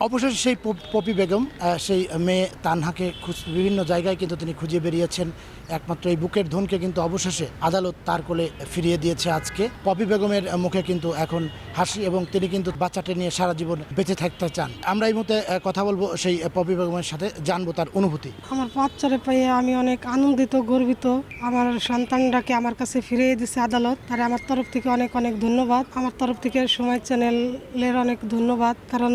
অবশেষে সেই পপি বেগম সেই মেয়ে তানহাকে বিভিন্ন জায়গায় কিন্তু তিনি খুঁজে বেরিয়েছেন। একমাত্র এই বুকের ধনকে কিন্তু অবশেষে আদালত তার কোলে ফিরিয়ে দিয়েছে আজকে। পপি বেগমের মুখে কিন্তু এখন হাসি এবং তিনি কিন্তু বাচ্চাটা নিয়ে সারা জীবন বেঁচে থাকতে চান। আমরা এই মুহূর্তে কথা বলবো সেই পপি বেগমের সাথে, জানবো তার অনুভূতি। আমার বাচ্চারে পেয়ে আমি অনেক আনন্দিত, গর্বিত। আমার সন্তানটাকে আমার কাছে ফিরিয়ে দিয়েছে আদালত, তার আমার তরফ থেকে অনেক অনেক ধন্যবাদ। আমার তরফ থেকে সময় চ্যানেলের অনেক ধন্যবাদ, কারণ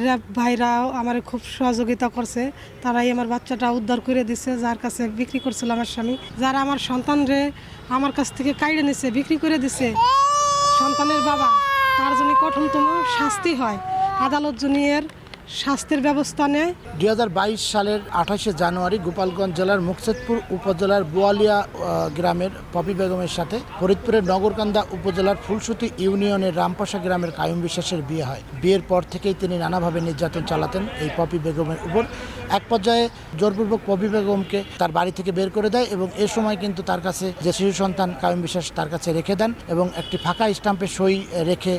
র্যাব ভাইরাও আমার খুব সহযোগিতা করছে। তারাই আমার বাচ্চাটা উদ্ধার করে দিছে, যার কাছে বিক্রি করছিল আমার স্বামী, যারা আমার সন্তানরে আমার কাছ থেকে কাইড়ে নিছে, বিক্রি করে দিছে সন্তানের বাবা, তার জন্য কঠোরতম শাস্তি হয়। আদালত জুনিয়ের শাস্তির ব্যবস্থা নেয়। 2022 সালের 28শে জানুয়ারি গোপালগঞ্জ জেলার মুকসেদপুর উপজেলার বোয়ালিয়া গ্রামের পপি বেগমের সাথে ফরিদপুরের নগরকান্দা উপজেলার ফুলসুতি ইউনিয়নের রামপাশা গ্রামের কায়ুম বিশ্বাসের বিয়ে হয়। বিয়ের পর থেকেই তিনি নানাভাবে নির্যাতন চালাতেন এই পপি বেগমের উপর। এক পর্যায়ে জোরপূর্বক পপি বেগমকে তার বাড়ি থেকে বের করে দেয় এবং এ সময় কিন্তু তার কাছে যে শিশু সন্তান কায়ুম বিশ্বাস তার কাছে রেখে দেন এবং একটি ফাঁকা স্টাম্পে সই রেখে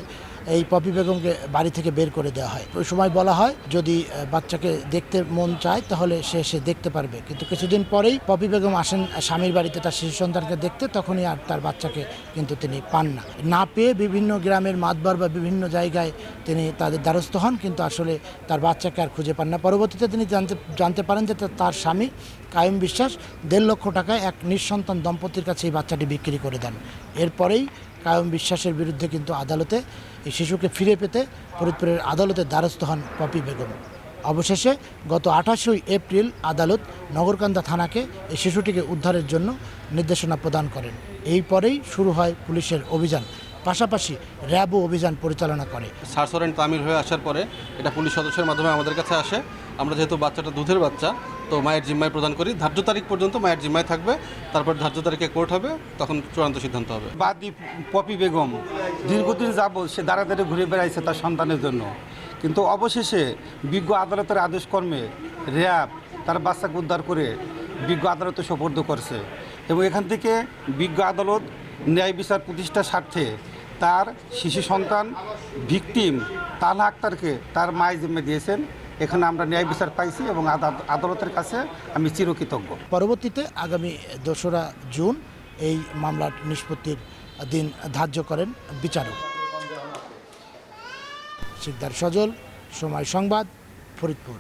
এই পপি বেগমকে বাড়ি থেকে বের করে দেওয়া হয়। ওই সময় বলা হয় যদি বাচ্চাকে দেখতে মন চায় তাহলে সে দেখতে পারবে, কিন্তু কিছুদিন পরেই পপি বেগম আসেন স্বামীর বাড়িতে তার শিশু সন্তানকে দেখতে, তখনই আর তার বাচ্চাকে কিন্তু তিনি পান না পেয়ে বিভিন্ন গ্রামের মাতবার বা বিভিন্ন জায়গায় তিনি তাদের দ্বারস্থ হন, কিন্তু আসলে তার বাচ্চাকে আর খুঁজে পান না। পরবর্তীতে তিনি জানতে পারেন যে তার স্বামী কায়ুম বিশ্বাস 1.5 লক্ষ টাকায় এক নিঃসন্তান দম্পতির কাছে এই বাচ্চাটি বিক্রি করে দেন। এরপরেই কায়ুম বিশ্বাসের বিরুদ্ধে কিন্তু আদালতে এই শিশুকে ফিরে পেতে ফরিদপুরের আদালতের দ্বারস্থ হন পপি বেগম। অবশেষে গত 28 এপ্রিল আদালত নগরকান্দা থানাকে এই শিশুটিকে উদ্ধারের জন্য নির্দেশনা প্রদান করেন। এই পরেই শুরু হয় পুলিশের অভিযান, পাশাপাশি র্যাবও অভিযান পরিচালনা করে। সার্চ ওয়ারেন্ট তামিল হয়ে আসার পরে এটা পুলিশ সদস্যের মাধ্যমে আমাদের কাছে আসে। আমরা যেহেতু বাচ্চাটা দুধের বাচ্চা, তো মায়ের জিম্মায় প্রদান করি। ধার্য তারিখ পর্যন্ত মায়ের জিম্মায় থাকবে, তারপর ধার্য তারিখে কোর্ট হবে, তখন চূড়ান্ত সিদ্ধান্ত হবে। বাদী পপি বেগম দীর্ঘদিন যাবৎ সে দাঁড়া দাঁড়িয়ে ঘুরে বেড়াইছে তার সন্তানের জন্য, কিন্তু অবশেষে বিজ্ঞ আদালতের আদেশ কর্মে র্যাব তার বাচ্চাকে উদ্ধার করে বিজ্ঞ আদালতে সোপর্দ করছে এবং এখান থেকে বিজ্ঞ আদালত ন্যায় বিচার প্রতিষ্ঠার স্বার্থে তার শিশু সন্তান ভিকটিম তানহা আক্তারকে তার মায়ের জিম্মে দিয়েছেন। এখানে আমরা ন্যায় বিচার পাইছি এবং আদালতের কাছে আমি চিরকৃতজ্ঞ। পরবর্তীতে আগামী 2রা জুন এই মামলার নিষ্পত্তির দিন ধার্য করেন বিচারক। শিকদার সজল, সময় সংবাদ, ফরিদপুর।